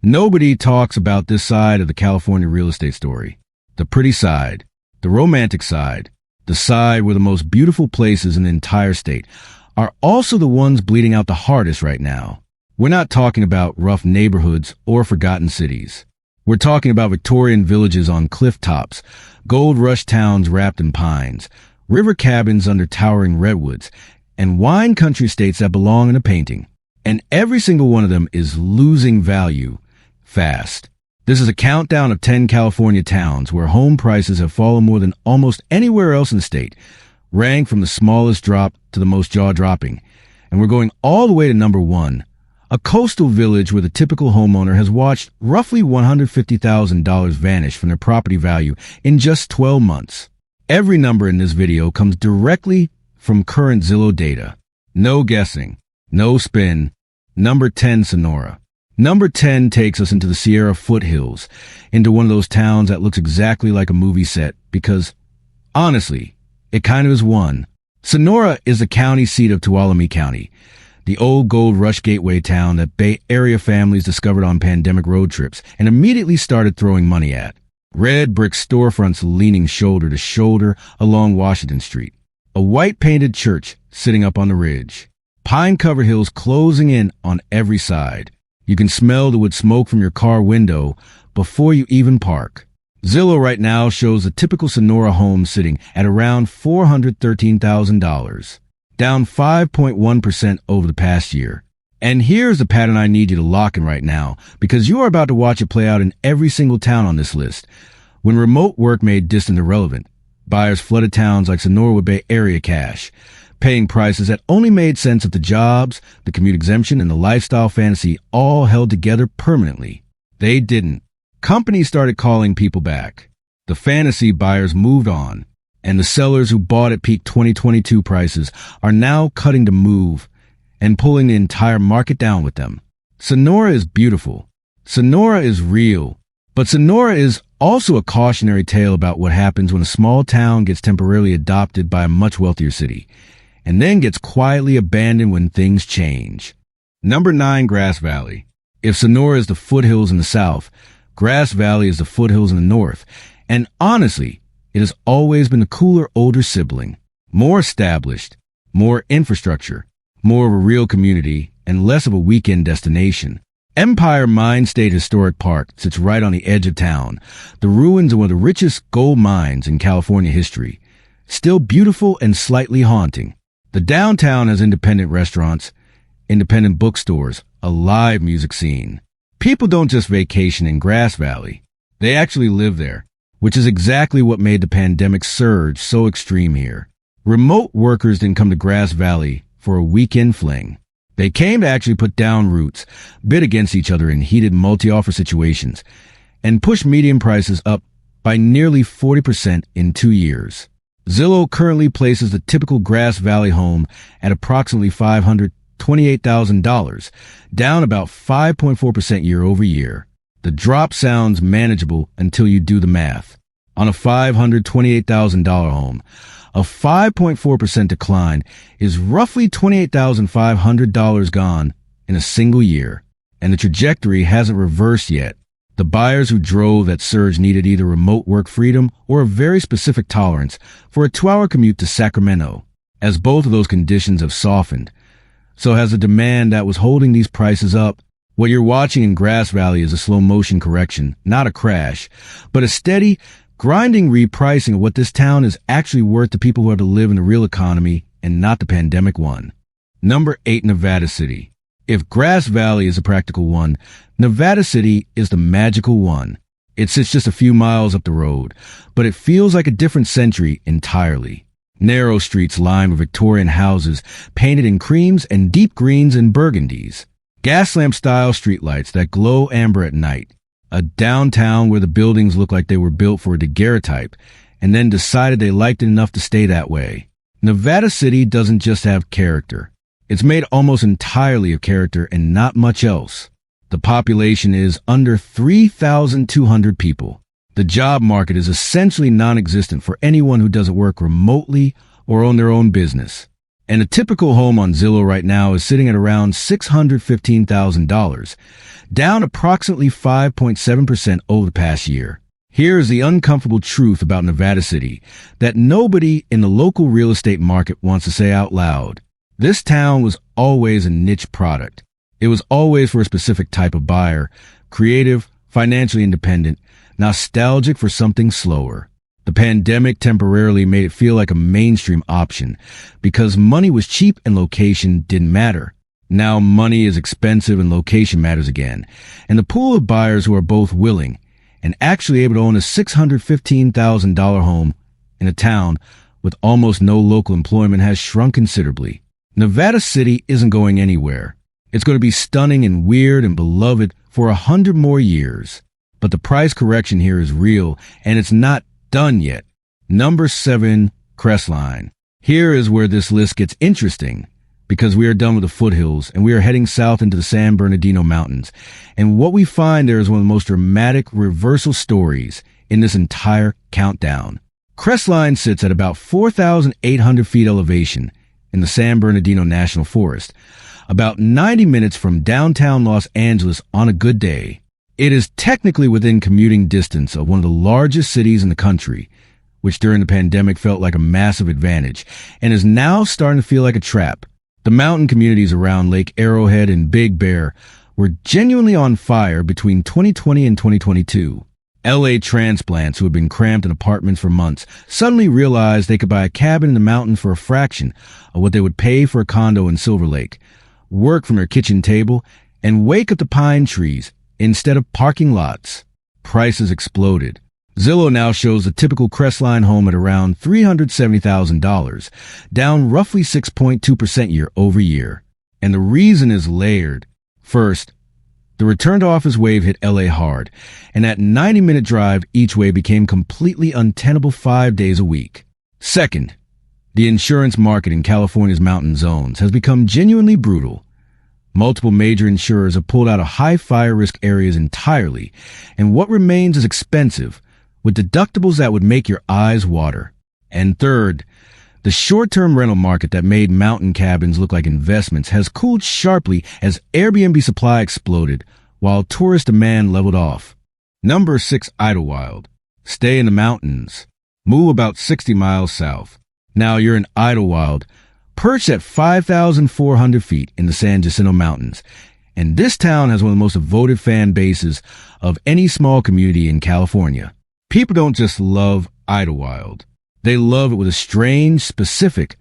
Nobody talks about this side of the California real estate story. The pretty side, the romantic side, the side where the most beautiful places in the entire state are also the ones bleeding out the hardest right now. We're not talking about rough neighborhoods or forgotten cities. We're talking about Victorian villages on cliff tops, gold rush towns wrapped in pines, river cabins under towering redwoods, and wine country states that belong in a painting. And every single one of them is losing value fast. This is a countdown of 10 California towns where home prices have fallen more than almost anywhere else in the state, ranked from the smallest drop to the most jaw-dropping. And we're going all the way to number 1, a coastal village where the typical homeowner has watched roughly $150,000 vanish from their property value in just 12 months. Every number in this video comes directly from current Zillow data. No guessing, no spin. Number 10, Sonora. Number 10 takes us into the Sierra foothills, into one of those towns that looks exactly like a movie set because, honestly, it kind of is one. Sonora is the county seat of Tuolumne County, the old gold rush gateway town that Bay Area families discovered on pandemic road trips and immediately started throwing money at. Red brick storefronts leaning shoulder to shoulder along Washington Street. A white-painted church sitting up on the ridge. Pine-covered hills closing in on every side. You can smell the wood smoke from your car window before you even park. Zillow right now shows a typical Sonora home sitting at around $413,000, down 5.1% over the past year. And here's the pattern I need you to lock in right now, because you are about to watch it play out in every single town on this list. When remote work made distant irrelevant, buyers flooded towns like Sonora with Bay Area cash, paying prices that only made sense if the jobs, the commute exemption, and the lifestyle fantasy all held together permanently. They didn't. Companies started calling people back. The fantasy buyers moved on, and the sellers who bought at peak 2022 prices are now cutting the move and pulling the entire market down with them. Sonora is beautiful. Sonora is real. But Sonora is also a cautionary tale about what happens when a small town gets temporarily adopted by a much wealthier city, and then gets quietly abandoned when things change. Number 9, Grass Valley. If Sonora is the foothills in the south, Grass Valley is the foothills in the north. And honestly, it has always been the cooler older sibling. More established, more infrastructure, more of a real community, and less of a weekend destination. Empire Mine State Historic Park sits right on the edge of town, the ruins of one of the richest gold mines in California history. Still beautiful and slightly haunting. The downtown has independent restaurants, independent bookstores, a live music scene. People don't just vacation in Grass Valley. They actually live there, which is exactly what made the pandemic surge so extreme here. Remote workers didn't come to Grass Valley for a weekend fling. They came to actually put down roots, bid against each other in heated multi-offer situations, and push median prices up by nearly 40% in 2 years. Zillow currently places the typical Grass Valley home at approximately $528,000, down about 5.4% year over year. The drop sounds manageable until you do the math. On a $528,000 home, a 5.4% decline is roughly $28,500 gone in a single year, and the trajectory hasn't reversed yet. The buyers who drove that surge needed either remote work freedom or a very specific tolerance for a 2-hour commute to Sacramento. As both of those conditions have softened, so has the demand that was holding these prices up. What you're watching in Grass Valley is a slow motion correction, not a crash, but a steady, grinding repricing of what this town is actually worth to people who have to live in the real economy and not the pandemic one. Number 8, Nevada City. If Grass Valley is a practical one, Nevada City is the magical one. It sits just a few miles up the road, but it feels like a different century entirely. Narrow streets lined with Victorian houses painted in creams and deep greens and burgundies. Gas lamp-style streetlights that glow amber at night. A downtown where the buildings look like they were built for a daguerreotype and then decided they liked it enough to stay that way. Nevada City doesn't just have character. It's made almost entirely of character and not much else. The population is under 3,200 people. The job market is essentially non-existent for anyone who doesn't work remotely or own their own business. And a typical home on Zillow right now is sitting at around $615,000, down approximately 5.7% over the past year. Here is the uncomfortable truth about Nevada City that nobody in the local real estate market wants to say out loud. This town was always a niche product. It was always for a specific type of buyer, creative, financially independent, nostalgic for something slower. The pandemic temporarily made it feel like a mainstream option because money was cheap and location didn't matter. Now money is expensive and location matters again, and the pool of buyers who are both willing and actually able to own a $615,000 home in a town with almost no local employment has shrunk considerably. Nevada City isn't going anywhere. It's going to be stunning and weird and beloved for 100 more years. But the price correction here is real, and it's not done yet. Number 7, Crestline. Here is where this list gets interesting, because we are done with the foothills and we are heading south into the San Bernardino Mountains. And what we find there is one of the most dramatic reversal stories in this entire countdown. Crestline sits at about 4,800 feet elevation in the San Bernardino National Forest, about 90 minutes from downtown Los Angeles on a good day. It is technically within commuting distance of one of the largest cities in the country, which during the pandemic felt like a massive advantage, and is now starting to feel like a trap. The mountain communities around Lake Arrowhead and Big Bear were genuinely on fire between 2020 and 2022. LA transplants who had been cramped in apartments for months suddenly realized they could buy a cabin in the mountains for a fraction of what they would pay for a condo in Silver Lake, work from their kitchen table, and wake up to pine trees instead of parking lots. Prices exploded. Zillow now shows the typical Crestline home at around $370,000, down roughly 6.2% year over year. And the reason is layered. First, the return to office wave hit LA hard, and that 90-minute drive each way became completely untenable 5 days a week. Second, the insurance market in California's mountain zones has become genuinely brutal. Multiple major insurers have pulled out of high fire risk areas entirely, and what remains is expensive, with deductibles that would make your eyes water. And third, the short-term rental market that made mountain cabins look like investments has cooled sharply as Airbnb supply exploded, while tourist demand leveled off. Number 6, Idlewild. Stay in the mountains. Move about 60 miles south. Now you're in Idlewild, perched at 5,400 feet in the San Jacinto Mountains, and this town has one of the most devoted fan bases of any small community in California. People don't just love Idlewild. They love it with a strange, specific,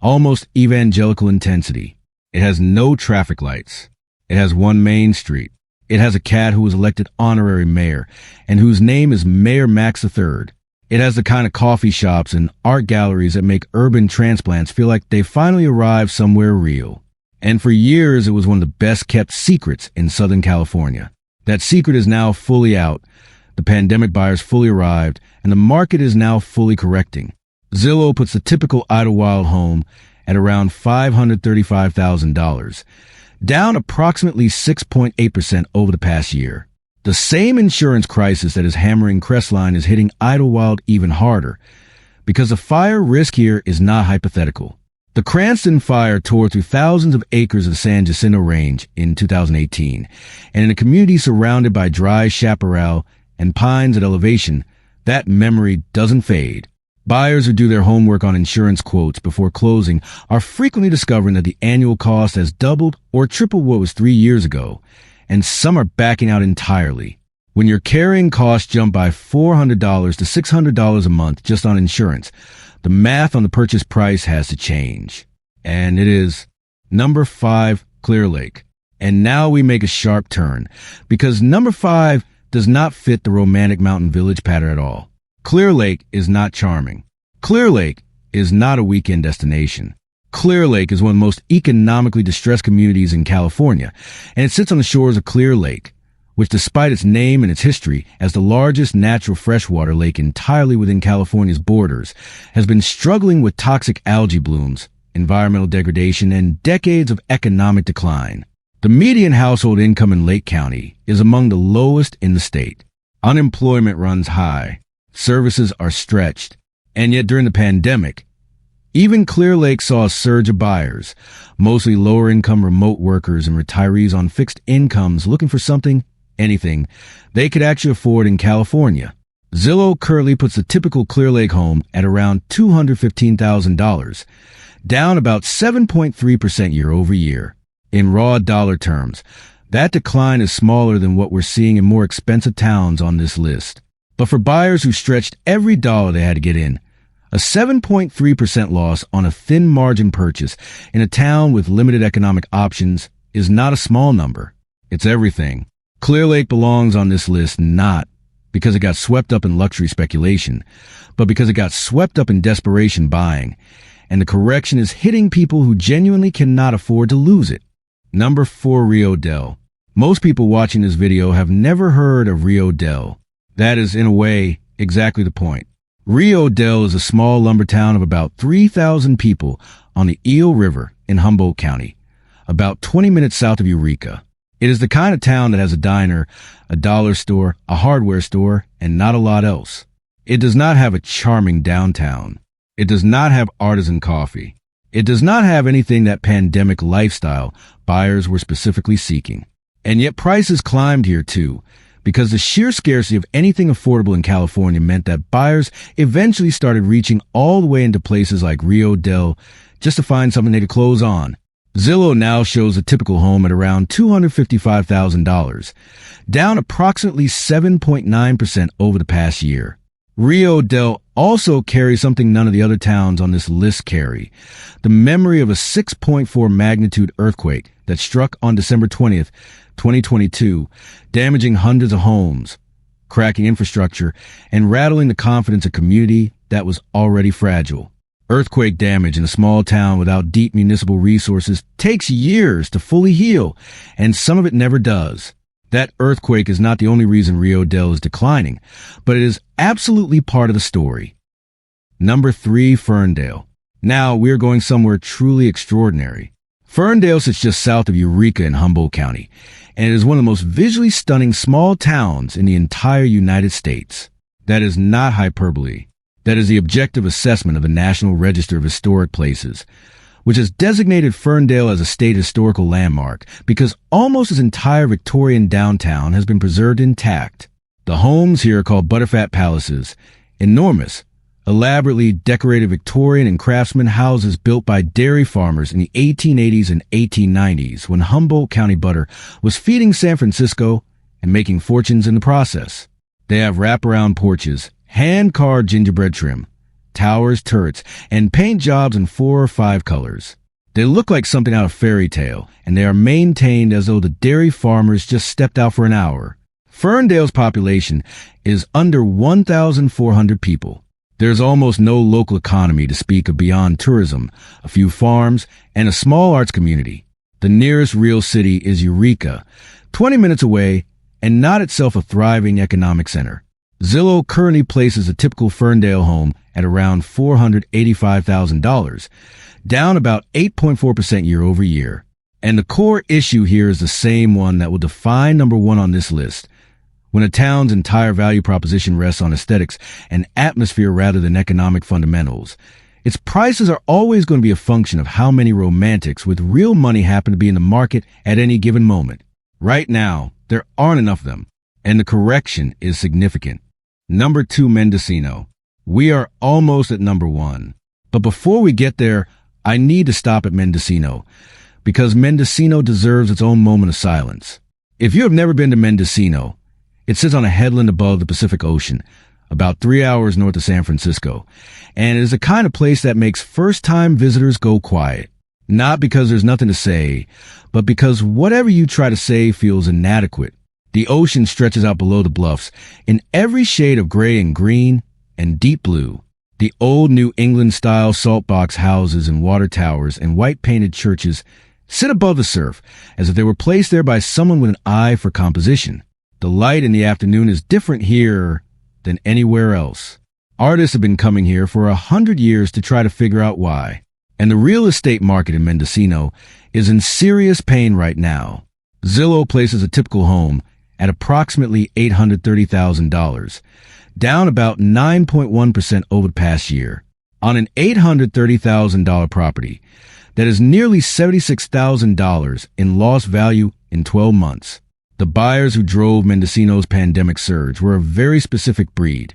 almost evangelical intensity. It has no traffic lights. It has one main street. It has a cat who was elected honorary mayor and whose name is Mayor Max III. It has the kind of coffee shops and art galleries that make urban transplants feel like they finally arrived somewhere real. And for years, it was one of the best kept secrets in Southern California. That secret is now fully out. The pandemic buyers fully arrived, and the market is now fully correcting. Zillow puts the typical Idlewild home at around $535,000, down approximately 6.8% over the past year. The same insurance crisis that is hammering Crestline is hitting Idlewild even harder, because the fire risk here is not hypothetical. The Cranston fire tore through thousands of acres of the San Jacinto Range in 2018, and in a community surrounded by dry chaparral and pines at elevation, that memory doesn't fade. Buyers who do their homework on insurance quotes before closing are frequently discovering that the annual cost has doubled or tripled what was 3 years ago, and some are backing out entirely. When your carrying costs jump by $400 to $600 a month just on insurance, the math on the purchase price has to change. And it is. Number 5, Clear Lake. And now we make a sharp turn, because number 5 does not fit the romantic mountain village pattern at all. Clear Lake is not charming. Clear Lake is not a weekend destination. Clear Lake is one of the most economically distressed communities in California, and it sits on the shores of Clear Lake, which despite its name and its history as the largest natural freshwater lake entirely within California's borders, has been struggling with toxic algae blooms, environmental degradation, and decades of economic decline. The median household income in Lake County is among the lowest in the state. Unemployment runs high. Services are stretched. And yet during the pandemic, Even Clear Lake saw a surge of buyers, mostly lower-income remote workers and retirees on fixed incomes looking for anything, they could actually afford in California. Zillow currently puts the typical Clear Lake home at around $215,000, down about 7.3% year over year. In raw dollar terms, that decline is smaller than what we're seeing in more expensive towns on this list. But for buyers who stretched every dollar they had to get in, a 7.3% loss on a thin margin purchase in a town with limited economic options is not a small number. It's everything. Clear Lake belongs on this list not because it got swept up in luxury speculation, but because it got swept up in desperation buying, and the correction is hitting people who genuinely cannot afford to lose it. Number 4, Rio Dell. Most people watching this video have never heard of Rio Dell. That is, in a way, exactly the point. Rio Dell is a small lumber town of about 3,000 people on the Eel River in Humboldt County, about 20 minutes south of Eureka. It is the kind of town that has a diner, a dollar store, a hardware store, and not a lot else. It does not have a charming downtown. It does not have artisan coffee. It does not have anything that pandemic lifestyle buyers were specifically seeking. And yet prices climbed here too, because the sheer scarcity of anything affordable in California meant that buyers eventually started reaching all the way into places like Rio Dell just to find something they could close on. Zillow now shows a typical home at around $255,000, down approximately 7.9% over the past year. Rio Dell also carries something none of the other towns on this list carry: the memory of a 6.4 magnitude earthquake that struck on December 20th, 2022, damaging hundreds of homes, cracking infrastructure, and rattling the confidence of a community that was already fragile. Earthquake damage in a small town without deep municipal resources takes years to fully heal, and some of it never does. That earthquake is not the only reason Rio Dell is declining, but it is absolutely part of the story. Number 3, Ferndale. Now we're going somewhere truly extraordinary. Ferndale sits just south of Eureka in Humboldt County, and it is one of the most visually stunning small towns in the entire United States. That is not hyperbole. That is the objective assessment of the National Register of Historic Places, which has designated Ferndale as a state historical landmark because almost its entire Victorian downtown has been preserved intact. The homes here are called Butterfat Palaces, enormous, elaborately decorated Victorian and craftsman houses built by dairy farmers in the 1880s and 1890s when Humboldt County butter was feeding San Francisco and making fortunes in the process. They have wraparound porches, hand-carved gingerbread trim, towers, turrets, and paint jobs in 4 or 5 colors. They look like something out of fairy tale, and they are maintained as though the dairy farmers just stepped out for an hour. Ferndale's population is under 1,400 people. There's almost no local economy to speak of beyond tourism, a few farms, and a small arts community. The nearest real city is Eureka, 20 minutes away, and not itself a thriving economic center. Zillow currently places a typical Ferndale home at around $485,000, down about 8.4% year over year. And the core issue here is the same one that will define number 1 on this list. When a town's entire value proposition rests on aesthetics and atmosphere rather than economic fundamentals, its prices are always going to be a function of how many romantics with real money happen to be in the market at any given moment. Right now, there aren't enough of them, and the correction is significant. Number 2, Mendocino. We are almost at number 1. But before we get there, I need to stop at Mendocino, because Mendocino deserves its own moment of silence. If you have never been to Mendocino, it sits on a headland above the Pacific Ocean, about 3 hours north of San Francisco, and it is the kind of place that makes first-time visitors go quiet. Not because there's nothing to say, but because whatever you try to say feels inadequate. The ocean stretches out below the bluffs in every shade of gray and green and deep blue. The old New England-style saltbox houses and water towers and white-painted churches sit above the surf as if they were placed there by someone with an eye for composition. The light in the afternoon is different here than anywhere else. Artists have been coming here for 100 years to try to figure out why. And the real estate market in Mendocino is in serious pain right now. Zillow places a typical home at approximately $830,000, down about 9.1% over the past year. on an $830,000 property. That is nearly $76,000 in lost value in 12 months. The buyers who drove Mendocino's pandemic surge were a very specific breed.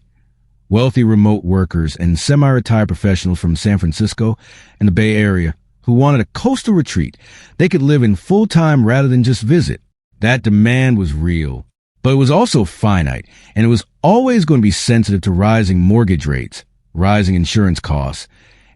Wealthy remote workers and semi-retired professionals from San Francisco and the Bay Area who wanted a coastal retreat they could live in full-time rather than just visit. That demand was real, but it was also finite, and it was always going to be sensitive to rising mortgage rates, rising insurance costs,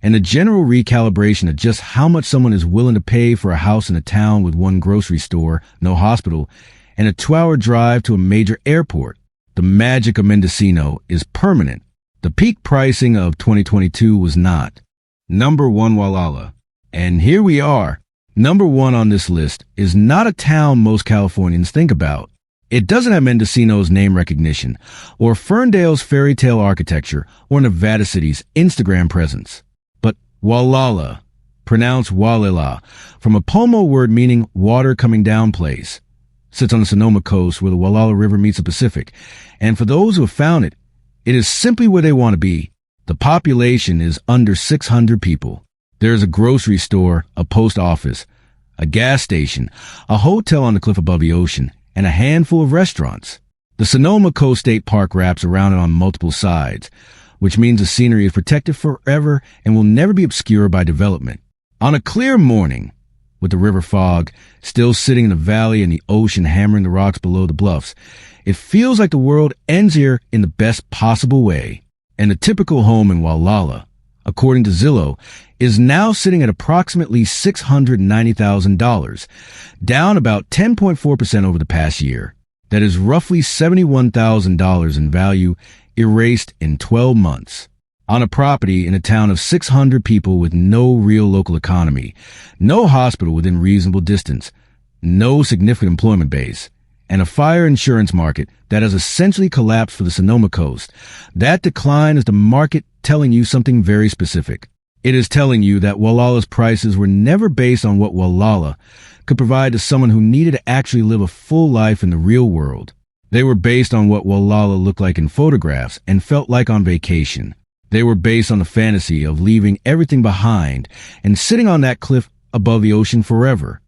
and the general recalibration of just how much someone is willing to pay for a house in a town with one grocery store, no hospital, and a 2-hour drive to a major airport. The magic of Mendocino is permanent. The peak pricing of 2022 was not. Number 1, Wallala. And here we are. Number 1 on this list is not a town most Californians think about. It doesn't have Mendocino's name recognition, or Ferndale's fairy tale architecture, or Nevada City's Instagram presence. Wallala, pronounced Wallela, from a Pomo word meaning water coming down place, sits on the Sonoma coast where the Wallala River meets the Pacific, and for those who have found it, it is simply where they want to be. The population is under 600 people. There is a grocery store, a post office, a gas station, a hotel on the cliff above the ocean, and a handful of restaurants. The Sonoma Coast State Park wraps around it on multiple sides, which means the scenery is protected forever and will never be obscured by development. On a clear morning, with the river fog still sitting in the valley and the ocean hammering the rocks below the bluffs, it feels like the world ends here in the best possible way. And the typical home in Wallala, according to Zillow, is now sitting at approximately $690,000, down about 10.4% over the past year. That is roughly $71,000 in value, erased in 12 months. On a property in a town of 600 people with no real local economy, no hospital within reasonable distance, no significant employment base, and a fire insurance market that has essentially collapsed for the Sonoma coast. That decline is the market telling you something very specific. It is telling you that Wallala's prices were never based on what Wallala could provide to someone who needed to actually live a full life in the real world. They were based on what Wallala looked like in photographs and felt like on vacation. They were based on the fantasy of leaving everything behind and sitting on that cliff above the ocean forever.